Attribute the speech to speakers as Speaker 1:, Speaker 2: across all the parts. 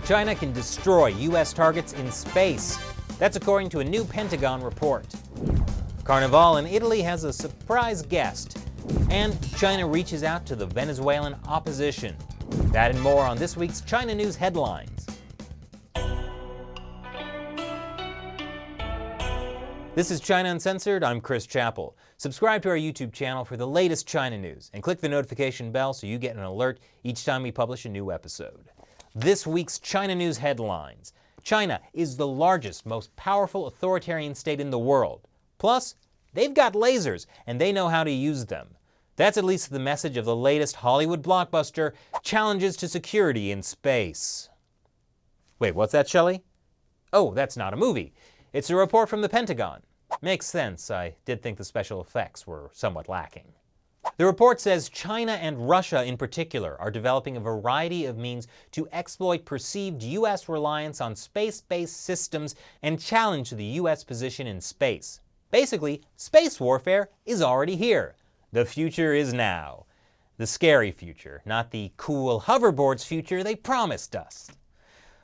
Speaker 1: China can destroy U.S. targets in space. That's according to a new Pentagon report. Carnival in Italy has a surprise guest. And China reaches out to the Venezuelan opposition. That and more on this week's China News Headlines. This is China Uncensored. I'm Chris Chappell. Subscribe to our YouTube channel for the latest China news and click the notification bell so you get an alert each time we publish a new episode. This week's China News Headlines. China is the largest, most powerful authoritarian state in the world. Plus, they've got lasers and they know how to use them. That's at least the message of the latest Hollywood blockbuster, Challenges to Security in Space. Wait, what's that, Shelley? Oh, that's not a movie. It's a report from the Pentagon. Makes sense. I did think the special effects were somewhat lacking. The report says China and Russia in particular are developing a variety of means to exploit perceived U.S. reliance on space-based systems and challenge the U.S. position in space. Basically, space warfare is already here. The future is now. The scary future, not the cool hoverboards future they promised us.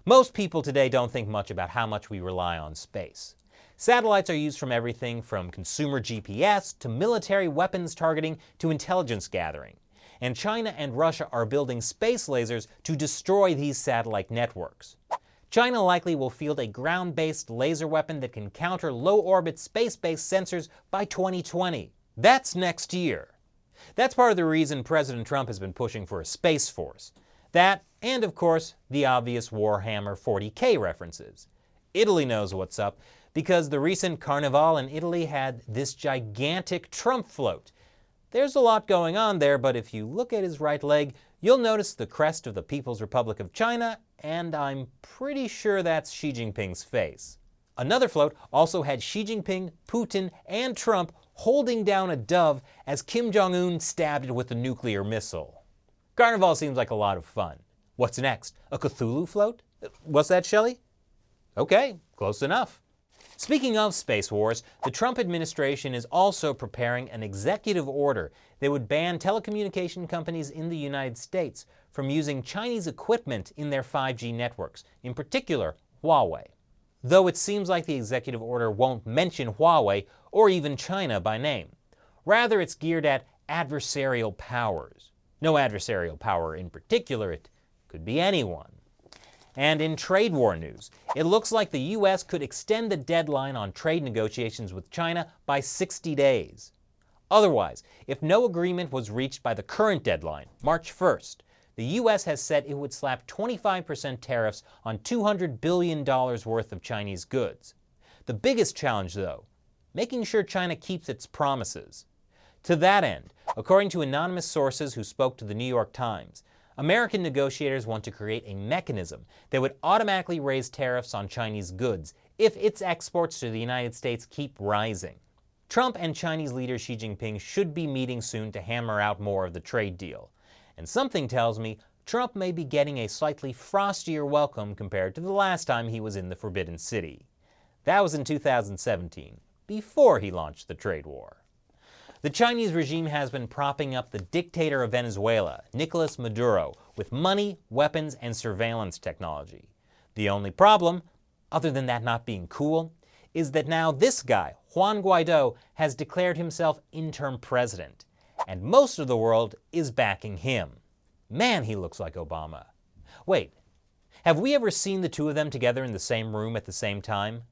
Speaker 1: Most people today don't think much about how much we rely on space. Satellites are used from everything from consumer GPS to military weapons targeting to intelligence gathering. And China and Russia are building space lasers to destroy these satellite networks. China likely will field a ground-based laser weapon that can counter low-orbit space-based sensors by 2020. That's next year. That's part of the reason President Trump has been pushing for a space force. That, and of course, the obvious Warhammer 40K references. Italy knows what's up, because the recent Carnival in Italy had this gigantic Trump float. There's a lot going on there, but if you look at his right leg, you'll notice the crest of the People's Republic of China, and I'm pretty sure that's Xi Jinping's face. Another float also had Xi Jinping, Putin, and Trump holding down a dove as Kim Jong-un stabbed it with a nuclear missile. Carnival seems like a lot of fun. What's next? A Cthulhu float? What's that, Shelley? Okay, close enough. Speaking of space wars, the Trump administration is also preparing an executive order that would ban telecommunication companies in the United States from using Chinese equipment in their 5G networks, in particular, Huawei. Though it seems like the executive order won't mention Huawei or even China by name. Rather, it's geared at adversarial powers. No adversarial power in particular, it could be anyone. And in trade war news, it looks like the U.S. could extend the deadline on trade negotiations with China by 60 days. Otherwise, if no agreement was reached by the current deadline, March 1st, the U.S. has said it would slap 25% tariffs on $200 billion worth of Chinese goods. The biggest challenge, though, making sure China keeps its promises. To that end, according to anonymous sources who spoke to the New York Times, American negotiators want to create a mechanism that would automatically raise tariffs on Chinese goods if its exports to the United States keep rising. Trump and Chinese leader Xi Jinping should be meeting soon to hammer out more of the trade deal. And something tells me Trump may be getting a slightly frostier welcome compared to the last time he was in the Forbidden City. That was in 2017, before he launched the trade war. The Chinese regime has been propping up the dictator of Venezuela, Nicolas Maduro, with money, weapons, and surveillance technology. The only problem, other than that not being cool, is that now this guy, Juan Guaido, has declared himself interim president, and most of the world is backing him. Man, he looks like Obama. Wait, have we ever seen the two of them together in the same room at the same time?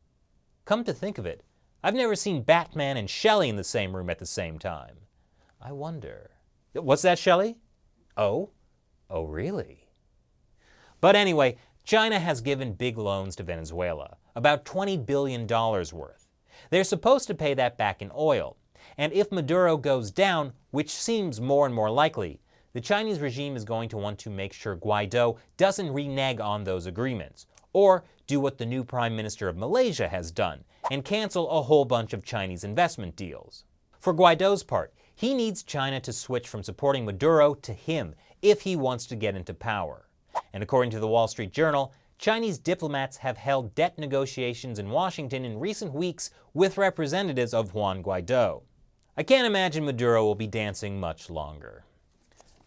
Speaker 1: Come to think of it, I've never seen Batman and Shelley in the same room at the same time. I wonder. What's that, Shelley? Oh? Oh, really? But anyway, China has given big loans to Venezuela, about $20 billion worth. They're supposed to pay that back in oil. And if Maduro goes down, which seems more and more likely, the Chinese regime is going to want to make sure Guaido doesn't renege on those agreements, or do what the new Prime Minister of Malaysia has done, and cancel a whole bunch of Chinese investment deals. For Guaido's part, he needs China to switch from supporting Maduro to him if he wants to get into power. And according to the Wall Street Journal, Chinese diplomats have held debt negotiations in Washington in recent weeks with representatives of Juan Guaido. I can't imagine Maduro will be dancing much longer.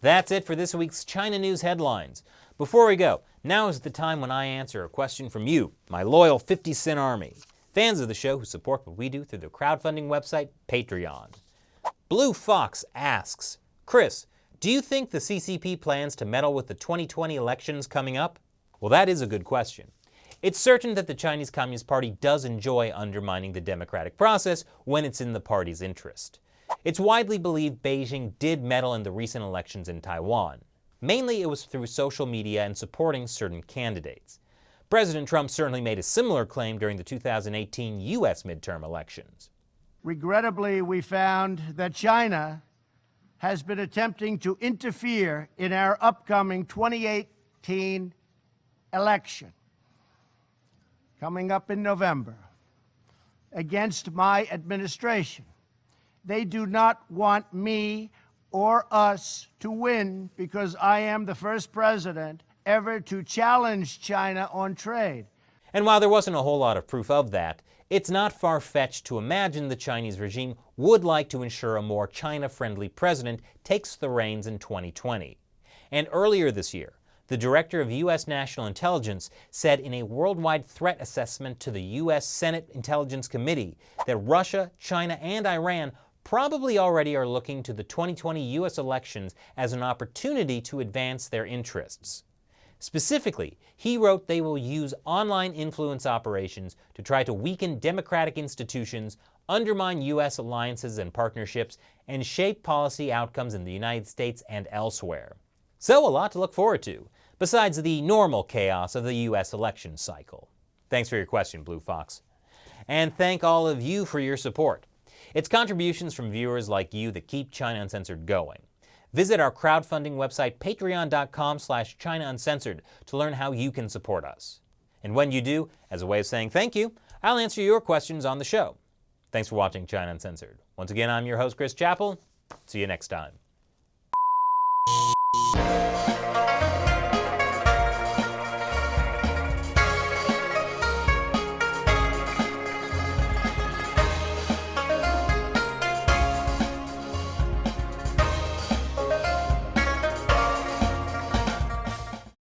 Speaker 1: That's it for this week's China News headlines. Before we go, now is the time when I answer a question from you, my loyal 50-cent army, fans of the show who support what we do through the crowdfunding website Patreon. Blue Fox asks, Chris, do you think the CCP plans to meddle with the 2020 elections coming up? Well, that is a good question. It's certain that the Chinese Communist Party does enjoy undermining the democratic process when it's in the party's interest. It's widely believed Beijing did meddle in the recent elections in Taiwan. Mainly it was through social media and supporting certain candidates. President Trump certainly made a similar claim during the 2018 U.S. midterm elections.
Speaker 2: Regrettably, we found that China has been attempting to interfere in our upcoming 2018 election, coming up in November, against my administration. They do not want me or us to win because I am the first president ever to challenge China on trade.
Speaker 1: And while there wasn't a whole lot of proof of that, it's not far-fetched to imagine the Chinese regime would like to ensure a more China-friendly president takes the reins in 2020. And earlier this year, the director of U.S. National Intelligence said in a worldwide threat assessment to the U.S. Senate Intelligence Committee that Russia, China, and Iran probably already are looking to the 2020 U.S. elections as an opportunity to advance their interests. Specifically, he wrote they will use online influence operations to try to weaken democratic institutions, undermine U.S. alliances and partnerships, and shape policy outcomes in the United States and elsewhere. So a lot to look forward to, besides the normal chaos of the U.S. election cycle. Thanks for your question, Blue Fox. And thank all of you for your support. It's contributions from viewers like you that keep China Uncensored going. Visit our crowdfunding website, patreon.com/China Uncensored, to learn how you can support us. And when you do, as a way of saying thank you, I'll answer your questions on the show. Thanks for watching China Uncensored. Once again, I'm your host, Chris Chappell. See you next time.